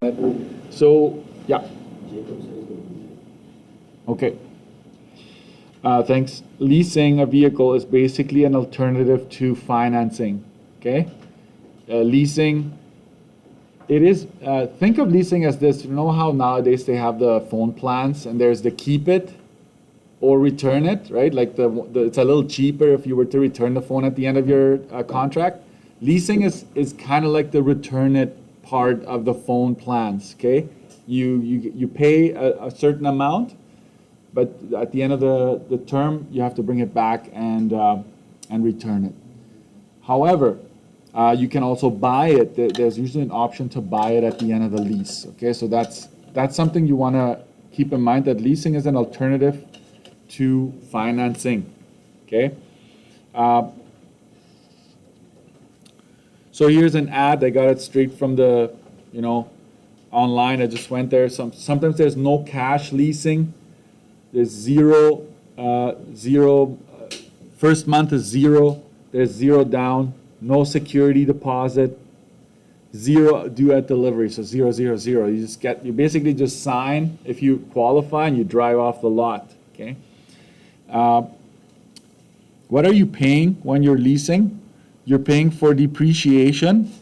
So, yeah. Okay. Thanks. Leasing a vehicle is basically an alternative to financing. Okay. Leasing, it is, think of leasing as this. You know how nowadays they have the phone plans and there's the keep it or return it, right? Like it's a little cheaper if you were to return the phone at the end of your contract. Leasing is kind of like the return it part of the phone plans. Okay, you pay a certain amount, but at the end of the term you have to bring it back and return it. However, you can also buy it. There's usually an option to buy it at the end of the lease. Okay, so that's something you want to keep in mind, that leasing is an alternative to financing. Okay. So here's an ad. I got it straight from the, online. I just went there. Sometimes there's no cash leasing. There's zero. First month is zero. There's zero down. No security deposit. Zero due at delivery. So 0, 0, 0. You basically just sign if you qualify and you drive off the lot. Okay. What are you paying when you're leasing? You're paying for depreciation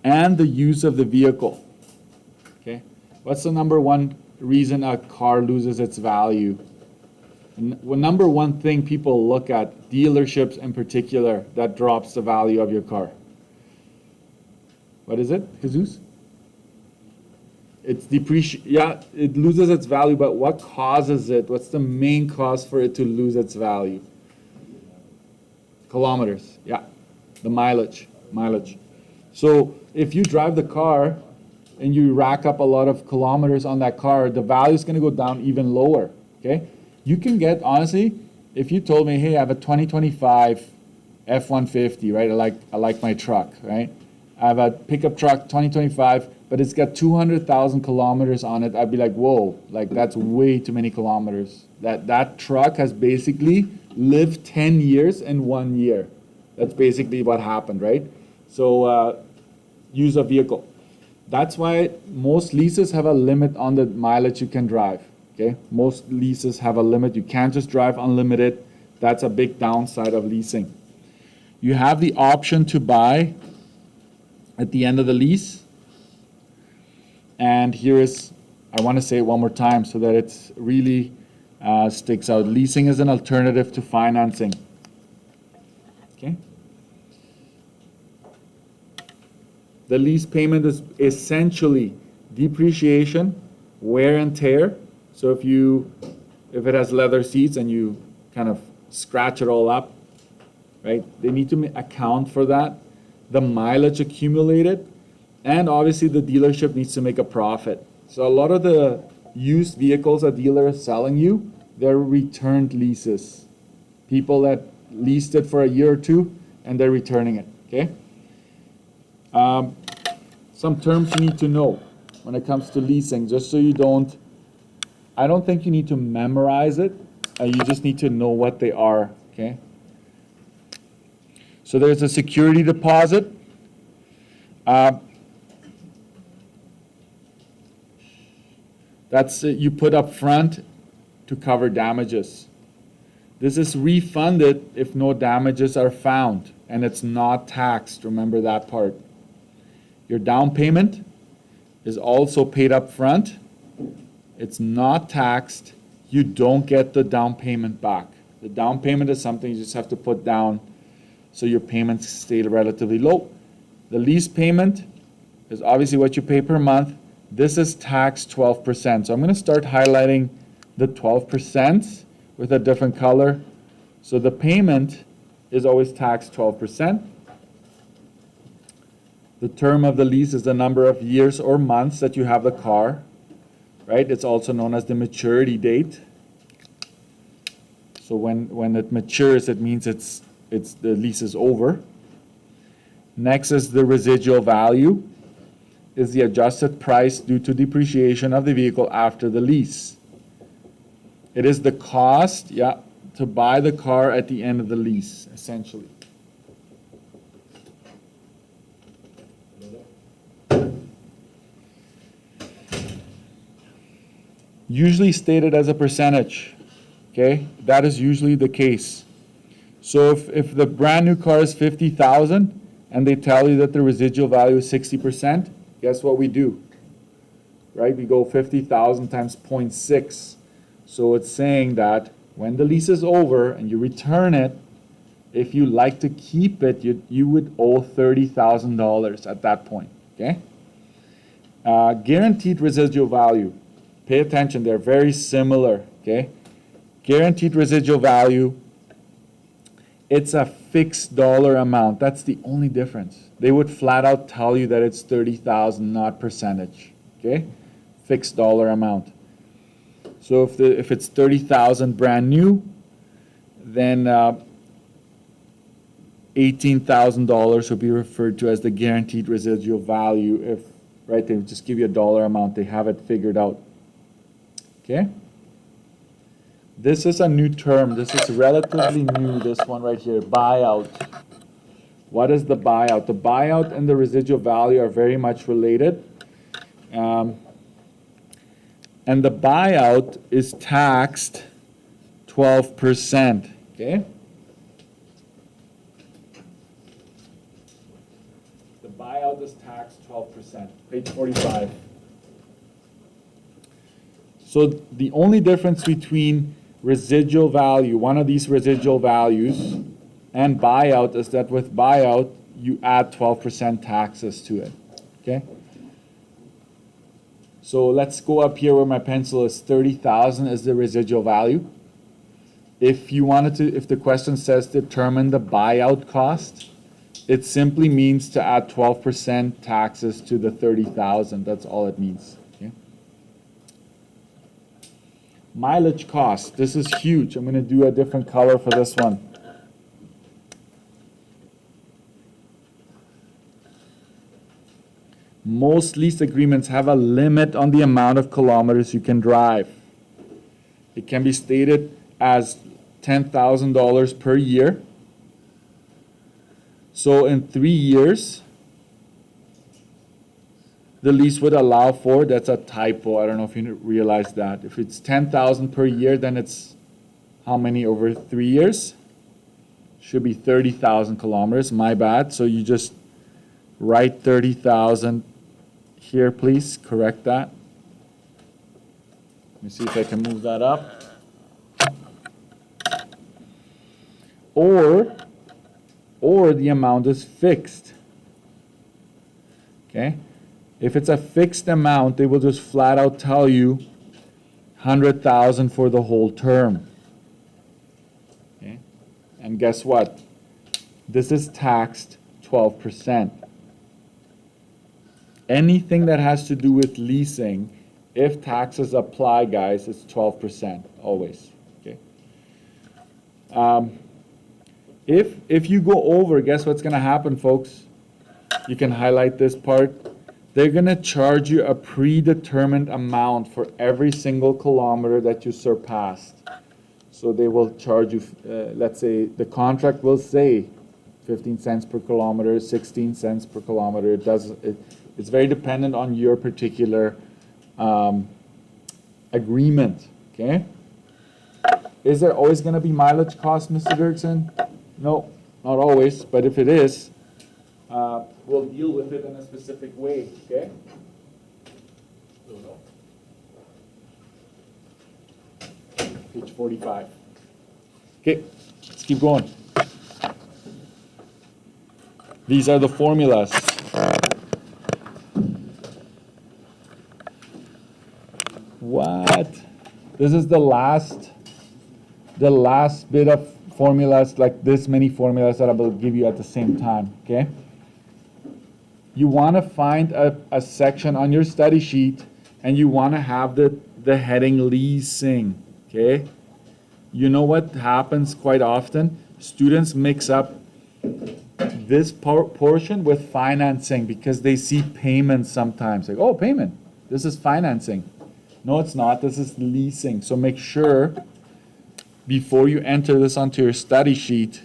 and the use of the vehicle. Okay. What's the number one reason a car loses its value? Number one thing people look at, dealerships in particular, that drops the value of your car. What is it, Jesus? It's yeah, it loses its value, but what causes it? What's the main cause for it to lose its value? Kilometers, yeah. The mileage. So if you drive the car and you rack up a lot of kilometers on that car, the value is going to go down even lower, okay? You can get, honestly, if you told me, hey, I have a 2025 F-150, right? I like my truck, right? I have a pickup truck, 2025, but it's got 200,000 kilometers on it. I'd be like, whoa, like that's way too many kilometers. That truck has basically lived 10 years in 1 year. That's basically what happened, right? So use a vehicle. That's why most leases have a limit on the mileage you can drive, okay? Most leases have a limit. You can't just drive unlimited. That's a big downside of leasing. You have the option to buy at the end of the lease. And here is, I want to say it one more time so that it's really sticks out. Leasing is an alternative to financing. Okay. The lease payment is essentially depreciation, wear and tear. So if it has leather seats and you kind of scratch it all up, right? They need to account for that. The mileage accumulated, and obviously the dealership needs to make a profit. So a lot of the used vehicles a dealer is selling you, they're returned leases. People that leased it for a year or two and they're returning it, okay? Some terms you need to know when it comes to leasing, just so I don't think you need to memorize it, you just need to know what they are, okay? So there's a security deposit. That's you put up front to cover damages. This is refunded if no damages are found, and it's not taxed. Remember that part. Your down payment is also paid up front. It's not taxed. You don't get the down payment back. The down payment is something you just have to put down so your payments stay relatively low. The lease payment is obviously what you pay per month. This is taxed 12%. So I'm going to start highlighting the 12% with a different color. So the payment is always taxed 12%. The term of the lease is the number of years or months that you have the car, right? It's also known as the maturity date. So when it matures, it means the lease is over. Next is the residual value, is the adjusted price due to depreciation of the vehicle after the lease. It is the cost, to buy the car at the end of the lease, essentially. usually stated as a percentage. Okay, that is usually the case. So if the brand new car is 50,000 and they tell you that the residual value is 60%, guess what we do? Right? We go 50,000 times 0.6. So it's saying that when the lease is over and you return it, if you like to keep it, you would owe $30,000 at that point. Okay? Guaranteed residual value. Pay attention, they're very similar. Okay? Guaranteed residual value, it's a fixed dollar amount. That's the only difference. They would flat out tell you that it's 30,000, not percentage. Okay? Fixed dollar amount. So if it's 30,000 brand new, then $18,000 will be referred to as the guaranteed residual value. If right, they just give you a dollar amount. They have it figured out. Okay. This is a new term. This is relatively new. This one right here, buyout. What is the buyout? The buyout and the residual value are very much related. And the buyout is taxed 12%. Okay? The buyout is taxed 12%. Page 45. So the only difference between residual value, one of these residual values, and buyout is that with buyout, you add 12% taxes to it. Okay? So let's go up here where my pencil is. 30,000 is the residual value. If you wanted to, if the question says determine the buyout cost, it simply means to add 12% taxes to the 30,000. That's all it means. Okay? Mileage cost. This is huge. I'm going to do a different color for this one. Most lease agreements have a limit on the amount of kilometers you can drive. It can be stated as $10,000 per year. So in 3 years, the lease would allow for, that's a typo, I don't know if you realize that. If it's 10,000 per year, then it's how many over 3 years? Should be 30,000 kilometers, my bad. So you just write 30,000 here, please, correct that. Let me see if I can move that up. Or the amount is fixed. Okay? If it's a fixed amount, they will just flat out tell you 100,000 for the whole term. Okay? And guess what? This is taxed 12%. Anything that has to do with leasing, if taxes apply, guys, it's 12%, always. Okay. If you go over, guess what's going to happen, folks? You can highlight this part. They're going to charge you a predetermined amount for every single kilometer that you surpassed. So they will charge you, let's say, the contract will say 15 cents per kilometer, 16 cents per kilometer. It's very dependent on your particular agreement, okay? Is there always going to be mileage cost, Mr. Dirksen? No, not always, but if it is, we'll deal with it in a specific way, okay? Page 45. Okay, let's keep going. These are the formulas. What? This is the last bit of formulas, like this many formulas that I will give you at the same time, okay? You want to find a section on your study sheet and you want to have the heading leasing, okay? You know what happens quite often? Students mix up this portion with financing because they see payments sometimes. Like, oh, payment, this is financing. No, it's not. This is leasing. So make sure before you enter this onto your study sheet,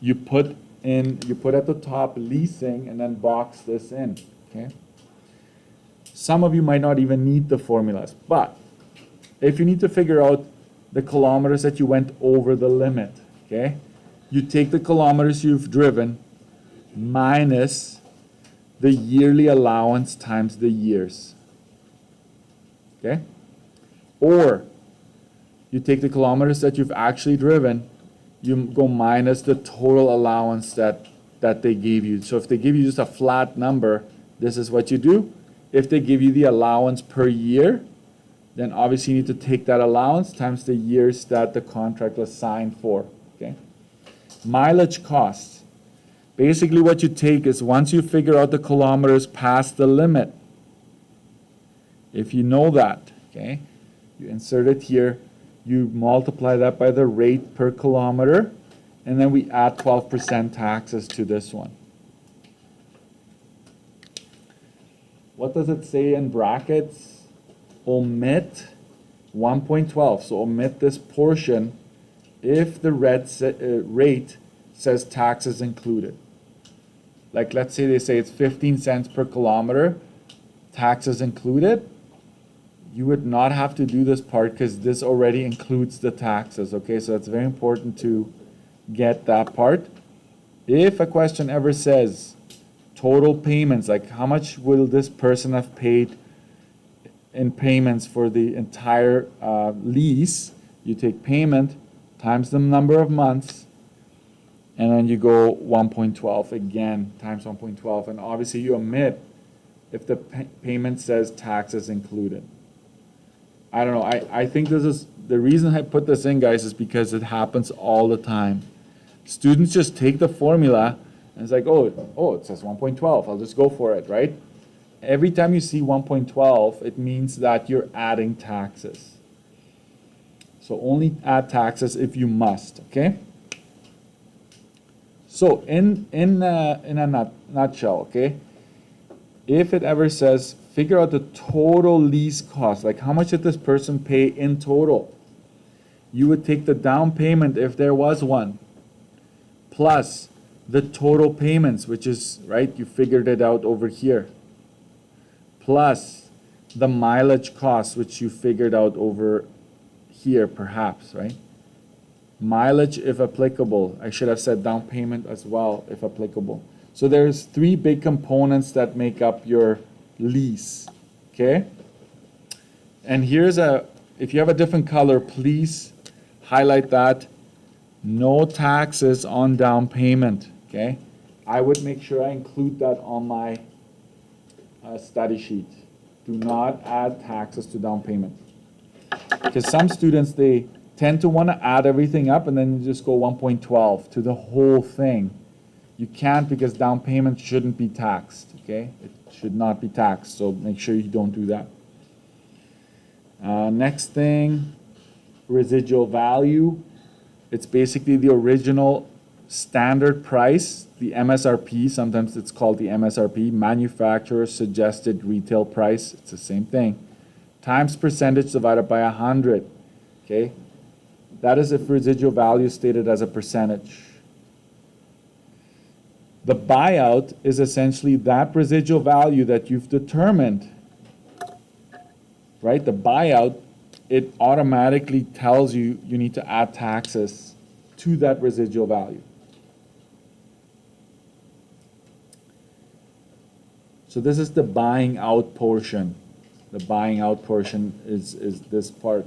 you put at the top leasing and then box this in. Okay. Some of you might not even need the formulas, but if you need to figure out the kilometers that you went over the limit, okay, you take the kilometers you've driven minus the yearly allowance times the years, okay? Or you take the kilometers that you've actually driven, you go minus the total allowance that they gave you. So if they give you just a flat number, this is what you do. If they give you the allowance per year, then obviously you need to take that allowance times the years that the contract was signed for, okay? Mileage costs. Basically what you take is once you figure out the kilometers past the limit, if you know that, okay, you insert it here, you multiply that by the rate per kilometer, and then we add 12% taxes to this one. What does it say in brackets? Omit 1.12. So omit this portion if the rate says taxes included. Like let's say they say it's 15 cents per kilometer, taxes included. You would not have to do this part because this already includes the taxes, okay? So it's very important to get that part. If a question ever says total payments, like how much will this person have paid in payments for the entire lease, you take payment times the number of months, and then you go 1.12 again times 1.12, and obviously you omit if the payment says taxes included. I don't know, I think this is, the reason I put this in, guys, is because it happens all the time. Students just take the formula and it's like, oh, it says 1.12, I'll just go for it, right? Every time you see 1.12, it means that you're adding taxes. So only add taxes if you must, okay? So in a nutshell, okay, if it ever says figure out the total lease cost, like how much did this person pay in total, you would take the down payment if there was one, plus the total payments, which is, right, you figured it out over here, plus the mileage cost, which you figured out over here perhaps, right? Mileage if applicable. I should have said down payment as well if applicable. So there's three big components that make up your lease, okay? And here's if you have a different color, please highlight that. No taxes on down payment, okay? I would make sure I include that on my study sheet. Do not add taxes to down payment. Because some students, they tend to want to add everything up and then you just go 1.12 to the whole thing. You can't, because down payment shouldn't be taxed, okay? It should not be taxed, so make sure you don't do that. Next thing, residual value. It's basically the original standard price, the MSRP, sometimes it's called the MSRP, manufacturer suggested retail price, it's the same thing, times percentage divided by 100, okay? That is if residual value is stated as a percentage. The buyout is essentially that residual value that you've determined, right? The buyout, it automatically tells you you need to add taxes to that residual value. So this is the buying out portion. The buying out portion is this part.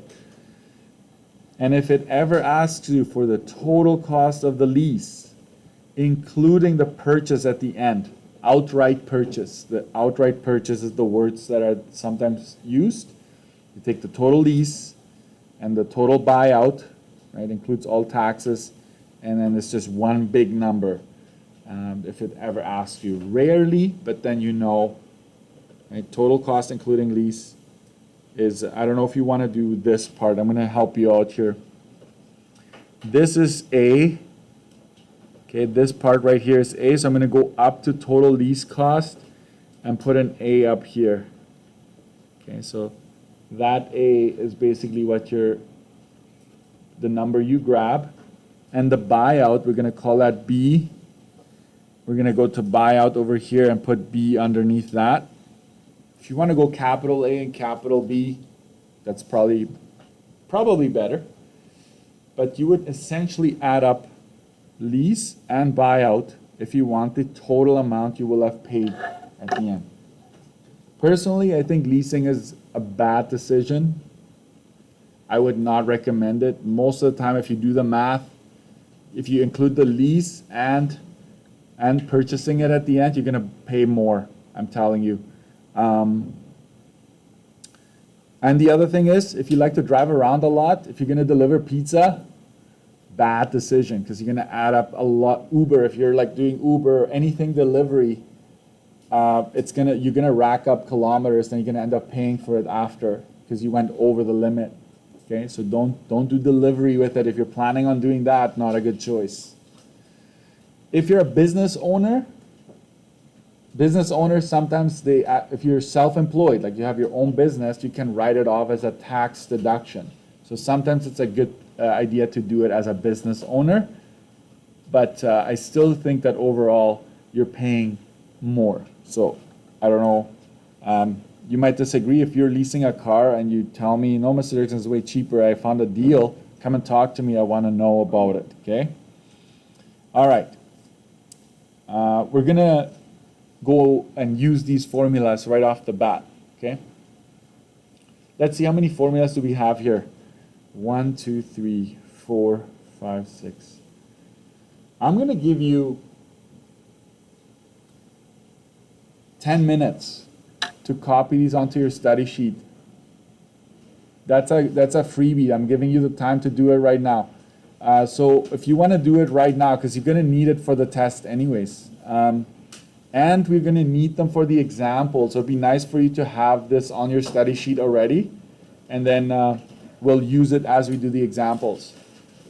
And if it ever asks you for the total cost of the lease, including the purchase at the end, outright purchase. The outright purchase is the words that are sometimes used. You take the total lease and the total buyout, right, includes all taxes, and then it's just one big number. If it ever asks you, rarely, but then you know, right, total cost including lease is, I don't know if you want to do this part. I'm going to help you out here. This is A. Okay, this part right here is A, so I'm going to go up to total lease cost and put an A up here. Okay, so that A is basically what the number you grab. And the buyout, we're going to call that B. We're going to go to buyout over here and put B underneath that. If you want to go capital A and capital B, that's probably probably better, but you would essentially add up lease and buyout if you want the total amount you will have paid at the end. Personally, I think leasing is a bad decision. I would not recommend it. Most of the time, if you do the math, if you include the lease and purchasing it at the end, you're going to pay more, I'm telling you. And the other thing is, if you like to drive around a lot, if you're going to deliver pizza, bad decision, because you're going to add up a lot. Uber, if you're like doing Uber, anything delivery, you're gonna rack up kilometers, then you're gonna end up paying for it after because you went over the limit. Okay, so don't do delivery with it. If you're planning on doing that, not a good choice. If you're a business owner sometimes if you're self-employed, like you have your own business, you can write it off as a tax deduction. So sometimes it's a good idea to do it as a business owner, but I still think that overall you're paying more. So I don't know, you might disagree. If you're leasing a car and you tell me, no, Mr. Dixon, it's way cheaper, I found a deal, come and talk to me, I want to know about it. Okay, all right, we're gonna go and use these formulas right off the bat. Okay, let's see, how many formulas do we have here? 1, 2, 3, 4, 5, 6. I'm gonna give you 10 minutes to copy these onto your study sheet. That's a freebie. I'm giving you the time to do it right now. So if you want to do it right now, because you're going to need it for the test anyways, and we're going to need them for the example, so it'd be nice for you to have this on your study sheet already, and then we'll use it as we do the examples.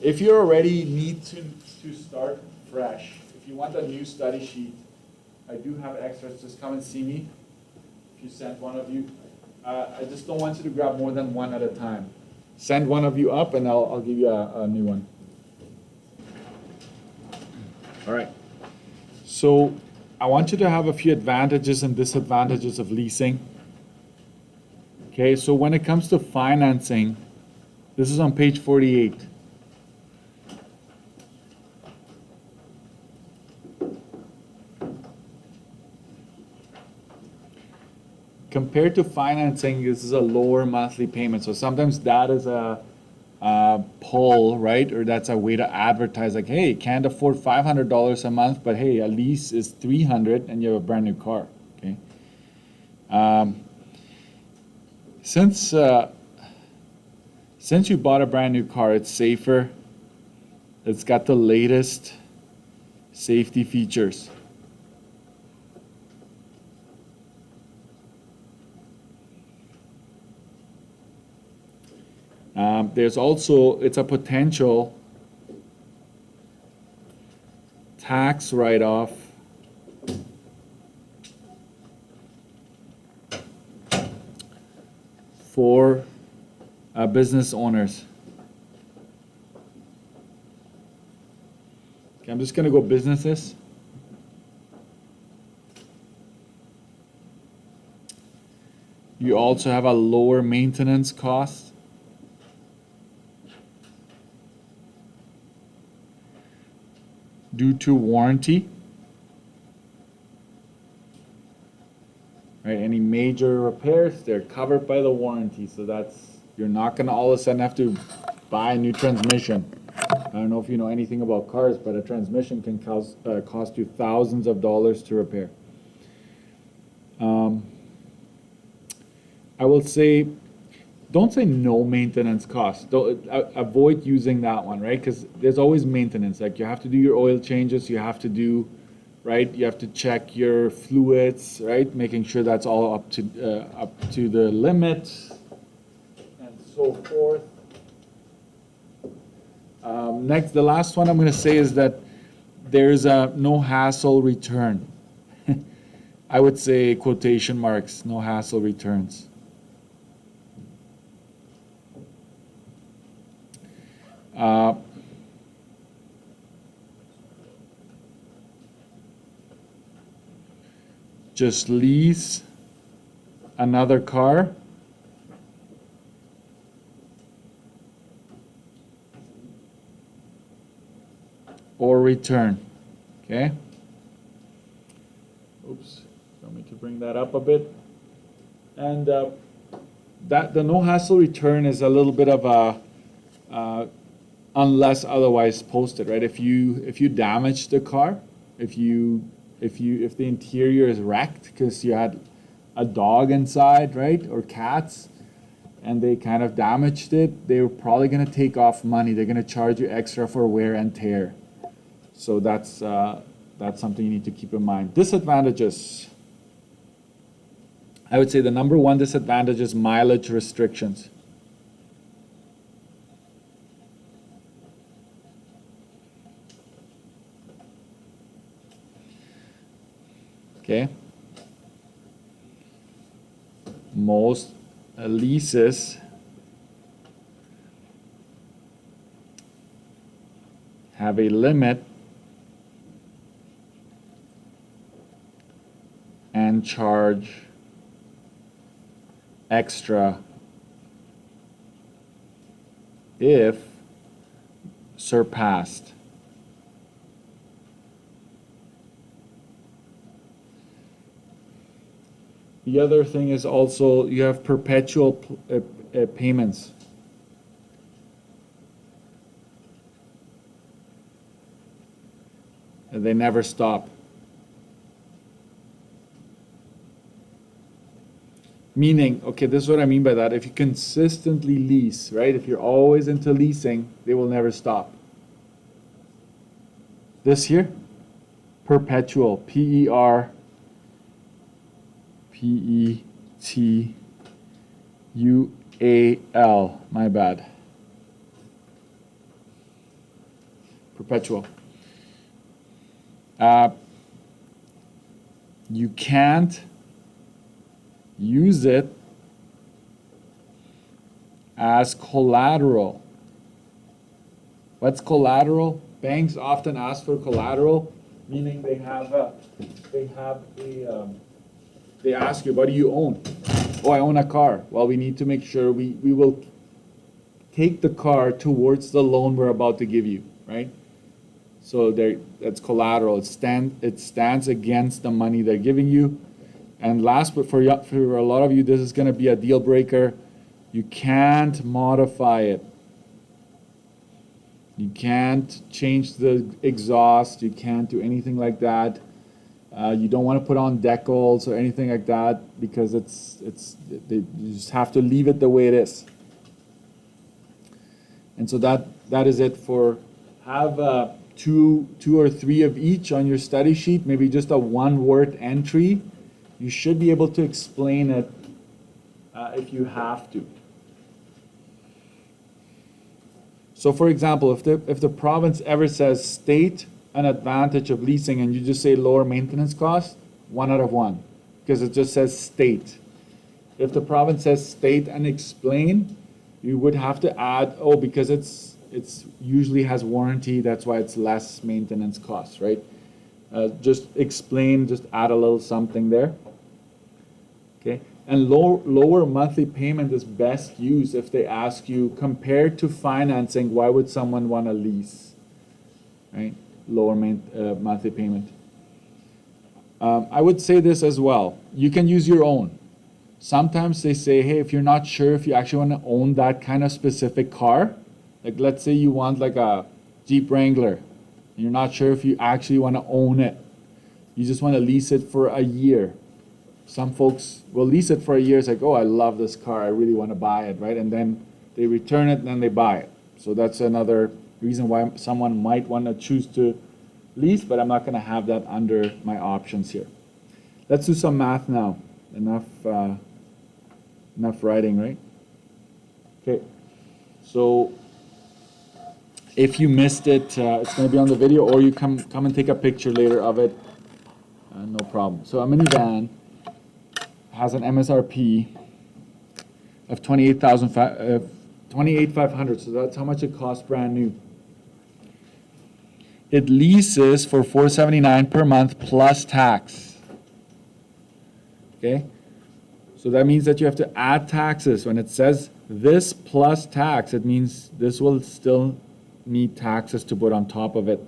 If you already need to start fresh, if you want a new study sheet, I do have extras. Just come and see me if you send one of you. I just don't want you to grab more than one at a time. Send one of you up and I'll give you a new one. All right. So I want you to have a few advantages and disadvantages of leasing. Okay, so when it comes to financing, this is on page 48. Compared to financing, this is a lower monthly payment. So sometimes that is a pull, right? Or that's a way to advertise, like, hey, can't afford $500 a month, but hey, a lease is $300 and you have a brand new car. Okay. Since you bought a brand new car, it's safer. It's got the latest safety features. There's also, it's a potential tax write-off for business owners. Okay, I'm just going to go businesses. You also have a lower maintenance cost. Due to warranty, right? Any major repairs, they're covered by the warranty. So that's, you're not going to all of a sudden have to buy a new transmission. I don't know if you know anything about cars, but a transmission can cost you thousands of dollars to repair. I will say, don't say no maintenance costs. Avoid using that one, right? Because there's always maintenance. Like you have to do your oil changes, you have to do, right? You have to check your fluids, right? Making sure that's all up to the limit, and so forth. Next, the last one I'm going to say is that there's a no hassle return. I would say quotation marks, no hassle returns. Just lease another car or return. Okay. Oops. Want me to bring that up a bit. And that the no hassle return is a little bit of a unless otherwise posted, right? If you damage the car, if the interior is wrecked because you had a dog inside, right, or cats, and they kind of damaged it, they're probably going to take off money. They're going to charge you extra for wear and tear. So that's something you need to keep in mind. Disadvantages. I would say the number one disadvantage is mileage restrictions. Okay. Most leases have a limit and charge extra if surpassed. The other thing is also you have perpetual payments. They never stop. Meaning, okay, this is what I mean by that. If you consistently lease, right? If you're always into leasing, they will never stop. This here, perpetual, P-E-R P-E-T-U-A-L, my bad. Perpetual. You can't use it as collateral. What's collateral? Banks often ask for collateral, meaning they ask you, what do you own? Oh, I own a car. Well, we need to make sure we will take the car towards the loan we're about to give you, right? So that's collateral. It stands against the money they're giving you. And last, but for a lot of you, this is going to be a deal breaker. You can't modify it. You can't change the exhaust. You can't do anything like that. You don't want to put on decals or anything like that because you just have to leave it the way it is. And so that is it for have two or three of each on your study sheet. Maybe just a one-word entry. You should be able to explain it if you have to. So for example, if the province ever says state an advantage of leasing and you just say lower maintenance cost, 1 out of 1, because it just says state. If the province says state and explain, you would have to add, oh, because it's usually has warranty, that's why it's less maintenance costs, right? Just explain, just add a little something there. Okay, and lower monthly payment is best used if they ask you, compared to financing, why would someone want to lease, right? Lower monthly payment. I would say this as well. You can use your own. Sometimes they say, hey, if you're not sure if you actually want to own that kind of specific car, like let's say you want like a Jeep Wrangler, and you're not sure if you actually want to own it. You just want to lease it for a year. Some folks will lease it for a year. It's like, oh, I love this car. I really want to buy it, right? And then they return it and then they buy it. So that's another reason why someone might want to choose to lease, but I'm not going to have that under my options here. Let's do some math now. Enough writing, right? Okay. So if you missed it, it's going to be on the video, or you come and take a picture later of it. No problem. So a minivan has an MSRP of $28,500. So that's how much it costs brand new. It leases for $479 per month plus tax. Okay? So that means that you have to add taxes. When it says this plus tax, it means this will still need taxes to put on top of it.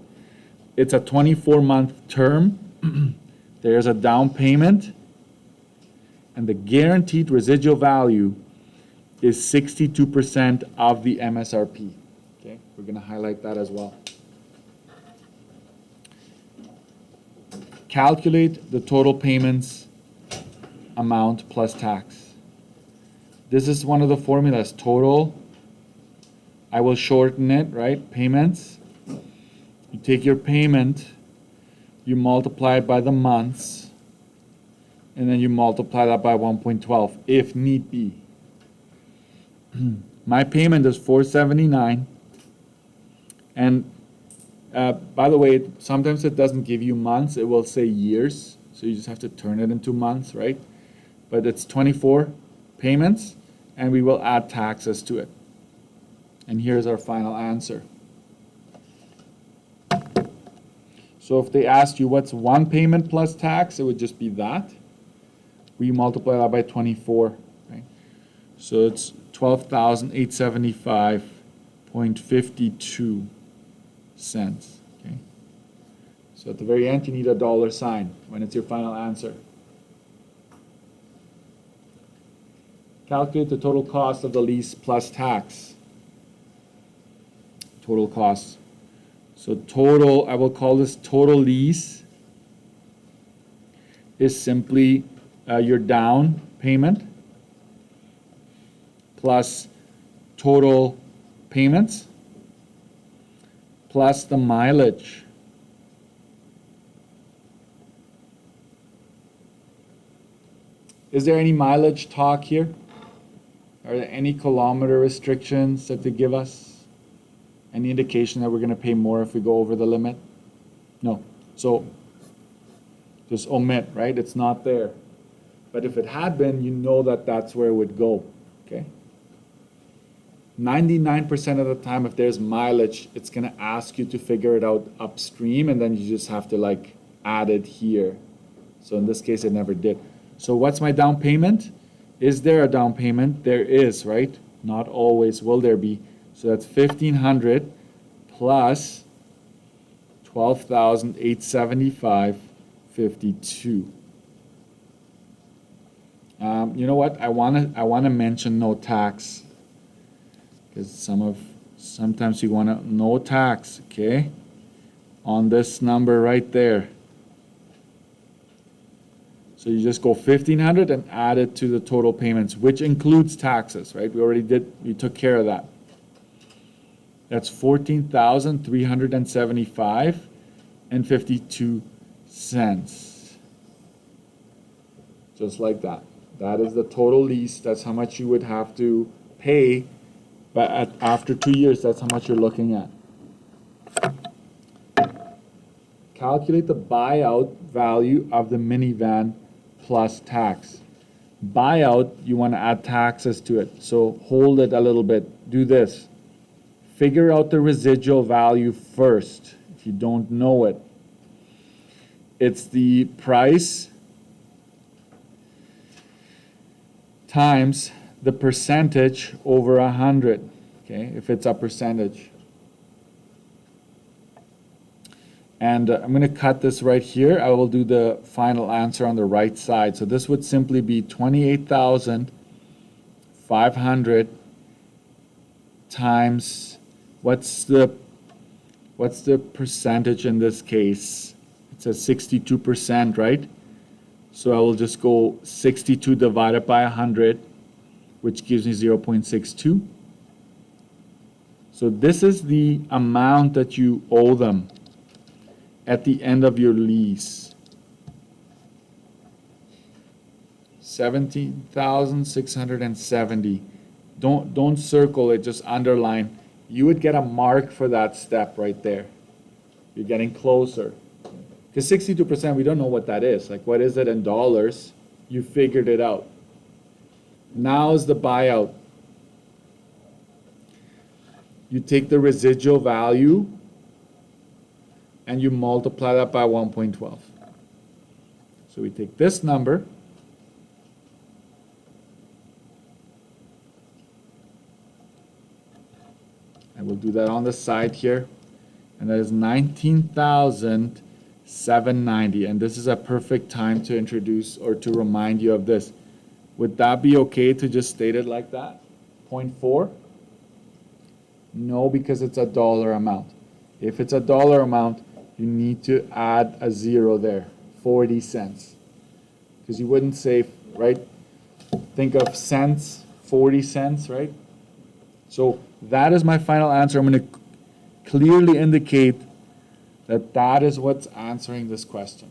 it's a 24-month term. There's a down payment, and the guaranteed residual value is 62% of the MSRP. Okay, we're going to highlight that as well. Calculate the total payments amount plus tax. This is one of the formulas. Total, I will shorten it, right? Payments. You take your payment, you multiply it by the months, and then you multiply that by 1.12 if need be. My payment is $479, and by the way, sometimes it doesn't give you months, it will say years, so you just have to turn it into months, right? But it's 24 payments, and we will add taxes to it. And here's our final answer. So if they asked you what's one payment plus tax, it would just be that. We multiply that by 24, right? So it's 12,875.52 cents. Okay. So at the very end, you need a dollar sign when it's your final answer. Calculate the total cost of the lease plus tax. Total cost. So total, I will call this total lease, is simply your down payment plus total payments plus the mileage. Is there any mileage talk here? Are there any kilometer restrictions that they give us? Any indication that we're going to pay more if we go over the limit? No. So just omit, right? It's not there. But if it had been, you know that that's where it would go. Okay? 99% of the time, if there's mileage, it's going to ask you to figure it out upstream, and then you just have to like add it here. So in this case, it never did. So what's my down payment? Is there a down payment? There is, right? Not always will there be. So that's $1,500 plus $12,875.52. You know what? I wanna mention no tax, because sometimes you wanna no tax, okay, on this number right there. So you just go 1,500 and add it to the total payments, which includes taxes, right? We took care of that. That's 14,375.52 cents. Just like that. That is the total lease. That's how much you would have to pay, but after 2 years, that's how much you're looking at. Calculate the buyout value of the minivan plus tax. Buyout, you want to add taxes to it. So hold it a little bit. Do this. Figure out the residual value first if you don't know it. It's the price times the percentage over 100, okay, if it's a percentage. And I'm going to cut this right here. I will do the final answer on the right side. So this would simply be 28,500 times, what's the percentage in this case? It's a 62%, right? So I will just go 62 divided by 100, which gives me 0.62. So this is the amount that you owe them at the end of your lease. 17,670. Don't circle it, just underline. You would get a mark for that step right there. You're getting closer. Because 62%, we don't know what that is. Like, what is it in dollars? You figured it out. Now is the buyout. You take the residual value and you multiply that by 1.12. So we take this number and we'll do that on the side here. and that is 19,790. And this is a perfect time to introduce or to remind you of this. Would that be okay to just state it like that? 0.4? No, because it's a dollar amount. If it's a dollar amount, you need to add a zero there, 40 cents. Because you wouldn't say, right? Think of cents, 40 cents, right? So that is my final answer. I'm going to clearly indicate that that is what's answering this question.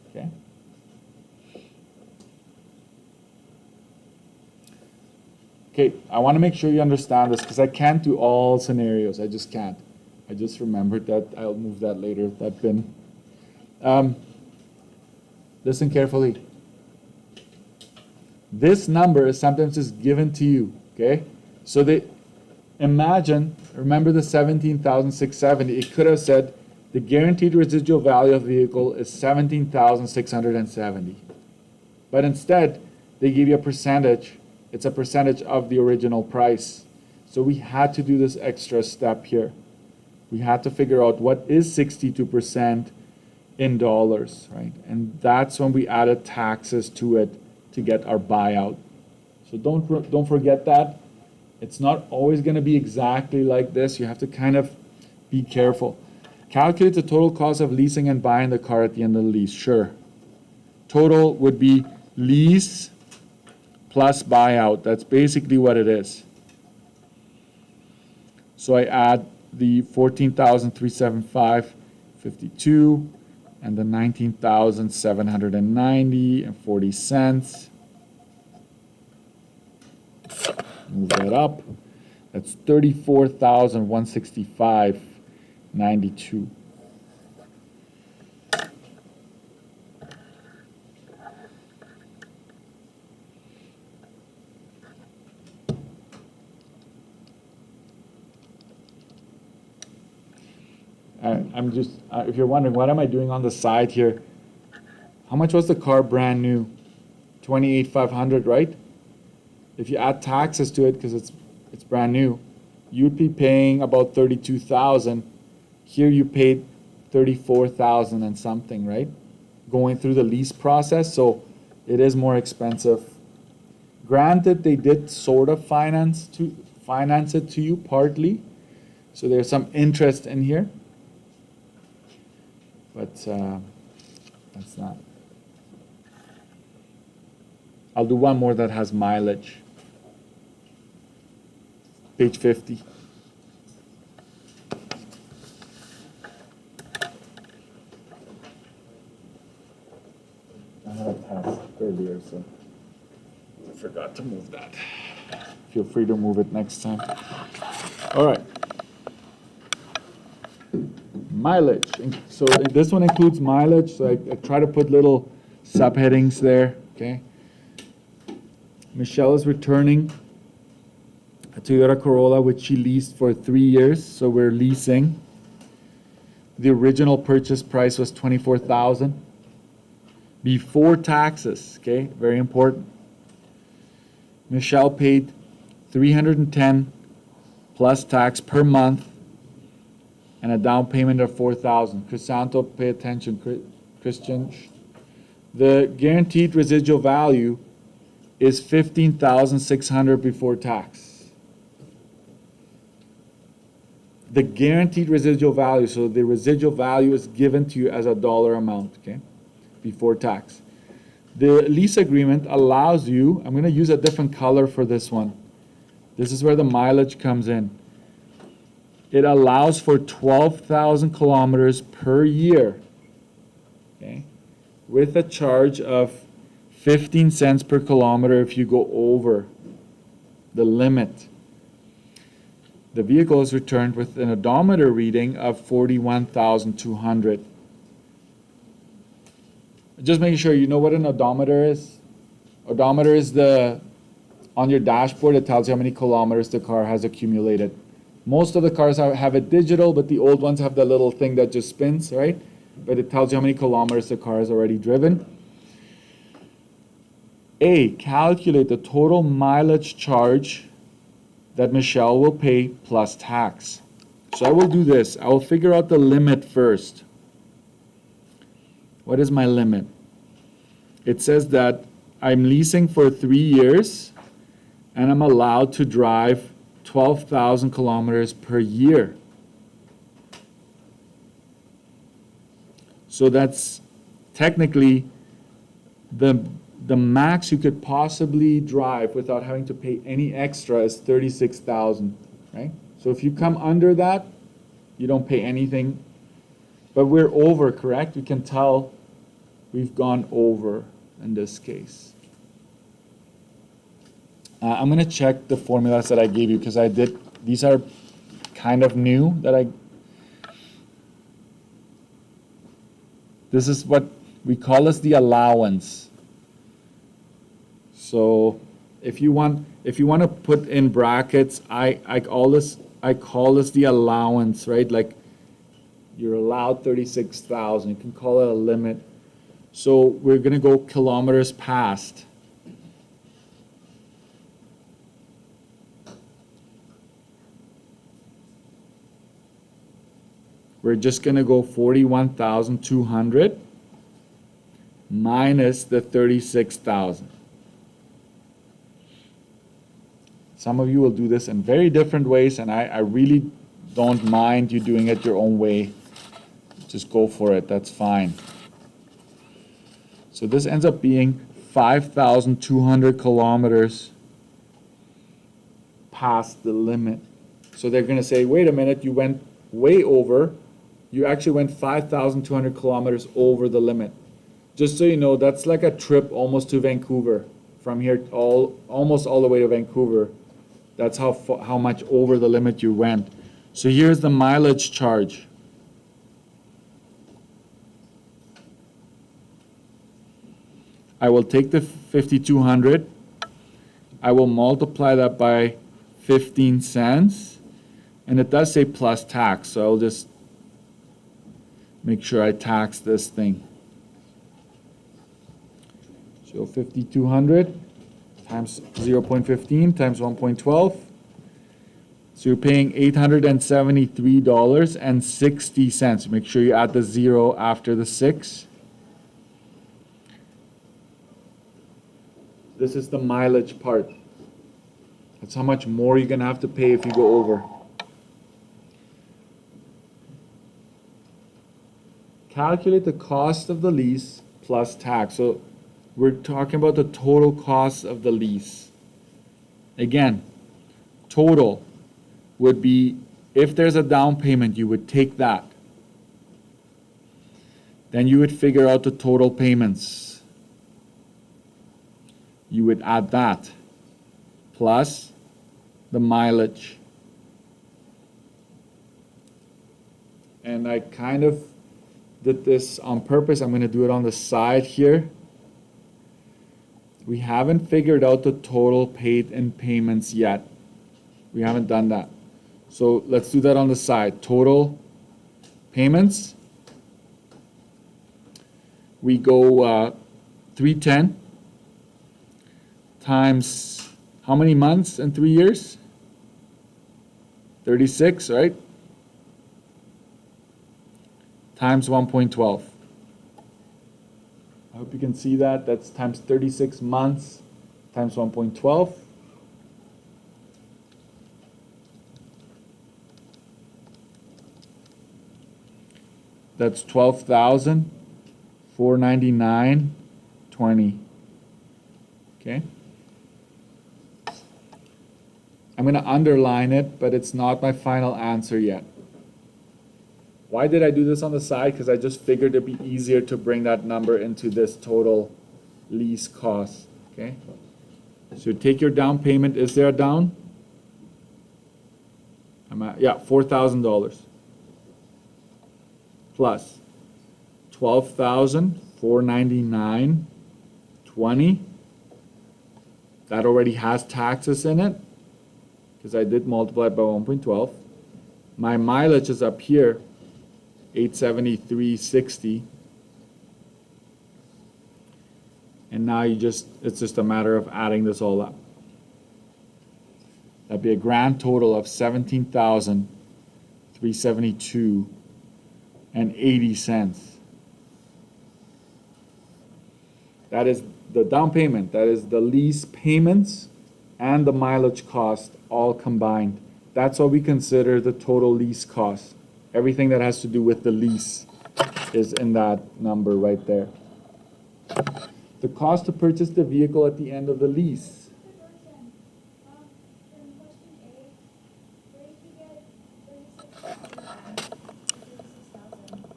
Okay? Okay, I want to make sure you understand this because I can't do all scenarios. I just can't. I just remembered that. I'll move that later, that bin. Listen carefully. This number is sometimes just given to you, okay? So imagine, remember the 17,670, it could have said the guaranteed residual value of the vehicle is 17,670. But instead, they give you a percentage. It's a percentage of the original price. So we had to do this extra step here. We had to figure out what is 62% in dollars, right? And that's when we added taxes to it to get our buyout. So don't forget that. It's not always going to be exactly like this. You have to kind of be careful. Calculate the total cost of leasing and buying the car at the end of the lease. Sure. Total would be lease plus buyout. That's basically what it is. So I add the 14,375.52 and the 19,790 and 40 cents. Move that up. That's 34,165.92. I'm just, if you're wondering, what am I doing on the side here? How much was the car brand new? 28,500, right? If you add taxes to it, because it's brand new, you'd be paying about 32,000. Here you paid 34,000 and something, right? Going through the lease process, so it is more expensive. Granted, they did sort of finance it to you partly, so there's some interest in here. But that's not. I'll do one more that has mileage. Page 50. I had a test earlier, so I forgot to move that. Feel free to move it next time. All right. Mileage. So this one includes mileage. So I try to put little subheadings there. Okay. Michelle is returning a Toyota Corolla, which she leased for 3 years. So we're leasing. The original purchase price was $24,000 before taxes. Okay, very important. Michelle paid $310 plus tax per month, and a down payment of $4,000. Crisanto, pay attention, Christian. The guaranteed residual value is $15,600 before tax. The guaranteed residual value, so the residual value is given to you as a dollar amount, okay, before tax. The lease agreement allows you, I'm going to use a different color for this one. This is where the mileage comes in. It allows for 12,000 kilometers per year, okay, with a charge of 15 cents per kilometer if you go over the limit. The vehicle is returned with an odometer reading of 41,200. Just making sure you know what an odometer is. Odometer is on your dashboard, it tells you how many kilometers the car has accumulated. Most of the cars have it digital, but the old ones have the little thing that just spins, right? But it tells you how many kilometers the car has already driven. A, calculate the total mileage charge that Michelle will pay plus tax. So I will do this. I will figure out the limit first. What is my limit? It says that I'm leasing for 3 years and I'm allowed to drive 12,000 kilometers per year. So that's technically the max you could possibly drive without having to pay any extra is 36,000, right? So if you come under that, you don't pay anything. But we're over, correct? We can tell we've gone over in this case. I'm going to check the formulas that I gave you because these are kind of new this is what we call as the allowance. So if you want to put in brackets, I call this the allowance, right? Like you're allowed 36,000. You can call it a limit. So we're going to go kilometers passed. We're just going to go 41,200 minus the 36,000. Some of you will do this in very different ways, and I really don't mind you doing it your own way. Just go for it. That's fine. So this ends up being 5,200 kilometers past the limit. So they're going to say, wait a minute, you went way over. You actually went 5,200 kilometers over the limit. Just so you know, that's like a trip almost to Vancouver. From here almost all the way to Vancouver. That's how much over the limit you went. So here's the mileage charge. I will take the 5,200. I will multiply that by 15 cents. And it does say plus tax, so I'll just make sure I tax this thing. So 5,200 times 0.15 times 1.12. So you're paying $873.60. Make sure you add the 0 after the 6. This is the mileage part. That's how much more you're going to have to pay if you go over. Calculate the cost of the lease plus tax. So we're talking about the total cost of the lease. Again, total would be, if there's a down payment, you would take that. Then you would figure out the total payments. You would add that plus the mileage. And I kind of did this on purpose. I'm going to do it on the side here. We haven't figured out the total paid in payments yet. We haven't done that. So let's do that on the side. Total payments. We go 310 times how many months in 3 years? 36, right? Times 1.12. I hope you can see that. That's times 36 months times 1.12. That's 12,499.20. Okay. I'm going to underline it, but it's not my final answer yet. Why did I do this on the side? Because I just figured it'd be easier to bring that number into this total lease cost. Okay. So take your down payment. Is there a down? Yeah, $4,000 plus 12,499.20. That already has taxes in it because I did multiply it by 1.12. My mileage is up here, 873.60. And now it's just a matter of adding this all up. That'd be a grand total of $17,300 $372 and 80 cents. That is the down payment. That is the lease payments and the mileage cost all combined. That's what we consider the total lease cost. Everything that has to do with the lease is in that number right there. The cost to purchase the vehicle at the end of the lease.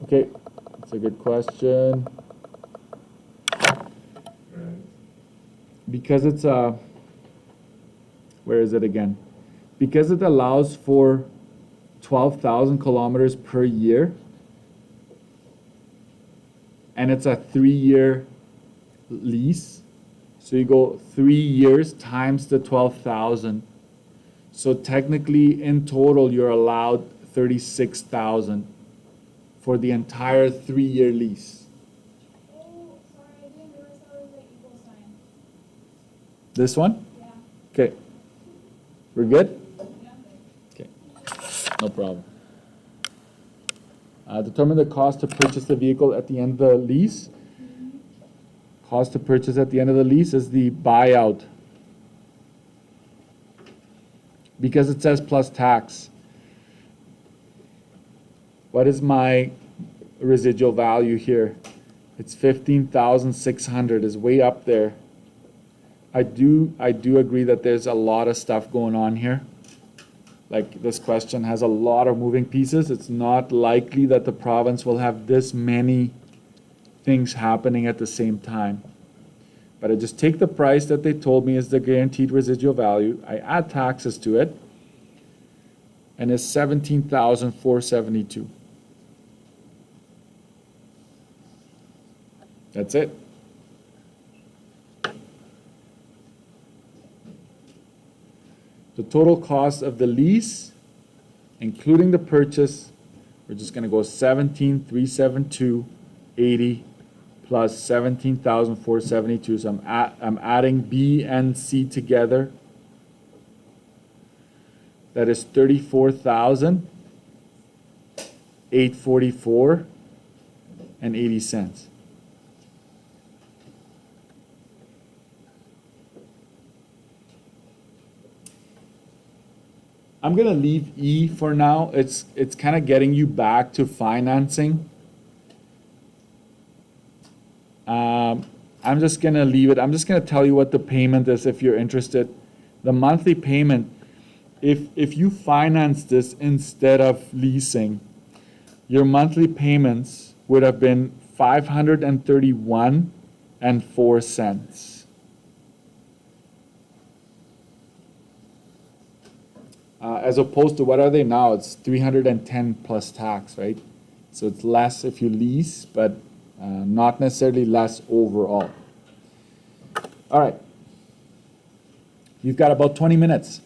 Okay, that's a good question. Because it's a, where is it again? Because it allows for 12,000 kilometers per year, and it's a 3-year lease. So you go 3 years times the 12,000. So technically, in total, you're allowed 36,000 for the entire 3-year lease. Oh, sorry, I didn't realize that was the equal sign. This one? Yeah. Okay. We're good? Yeah. Okay. No problem. Determine the cost to purchase the vehicle at the end of the lease. Cost to purchase at the end of the lease is the buyout. Because it says plus tax. What is my residual value here? It's 15,600. Is way up there. I do agree that there's a lot of stuff going on here. Like, this question has a lot of moving pieces. It's not likely that the province will have this many things happening at the same time. But I just take the price that they told me is the guaranteed residual value. I add taxes to it, and it's 17,472. That's it. The total cost of the lease, including the purchase, we're just going to go 17,372.80 plus 17,472. So I'm adding B and C together. That is 34,844 and 80 cents. I'm going to leave E for now. It's kind of getting you back to financing. I'm just going to leave it. I'm just going to tell you what the payment is if you're interested. The monthly payment, if you finance this instead of leasing, your monthly payments would have been $531 and 4 cents. As opposed to, what are they now? It's 310 plus tax, right? So it's less if you lease, but not necessarily less overall. All right. You've got about 20 minutes.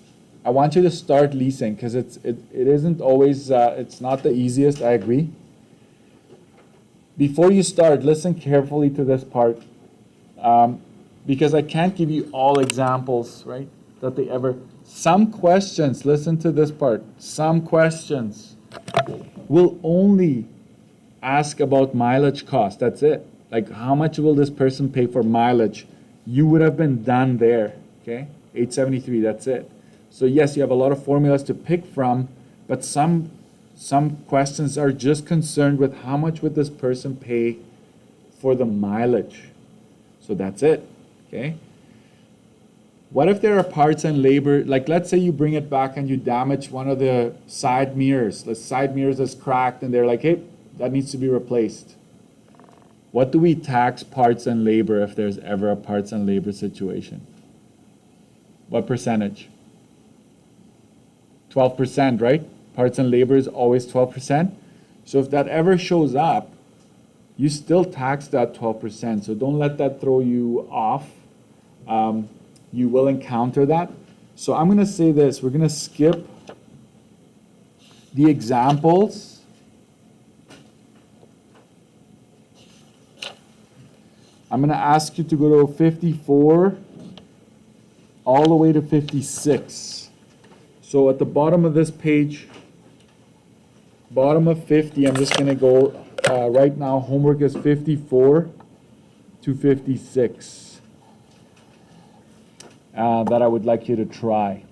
I want you to start leasing, because it isn't always, it's not the easiest, I agree. Before you start, listen carefully to this part, because I can't give you all examples, right, that they ever. Some questions, listen to this part, some questions will only ask about mileage cost. That's it. Like, how much will this person pay for mileage? You would have been done there, okay? 873, that's it. So yes, you have a lot of formulas to pick from, but some questions are just concerned with how much would this person pay for the mileage. So that's it, okay? What if there are parts and labor, like let's say you bring it back and you damage one of the side mirrors. The side mirrors is cracked and they're like, hey, that needs to be replaced. What do we tax parts and labor if there's ever a parts and labor situation? What percentage? 12%, right? Parts and labor is always 12%. So if that ever shows up, you still tax that 12%. So don't let that throw you off. You will encounter that. So I'm going to say this. We're going to skip the examples. I'm going to ask you to go to 54 all the way to 56. So at the bottom of this page, bottom of 50, I'm just gonna go, right now, homework is 54 to 56. That I would like you to try.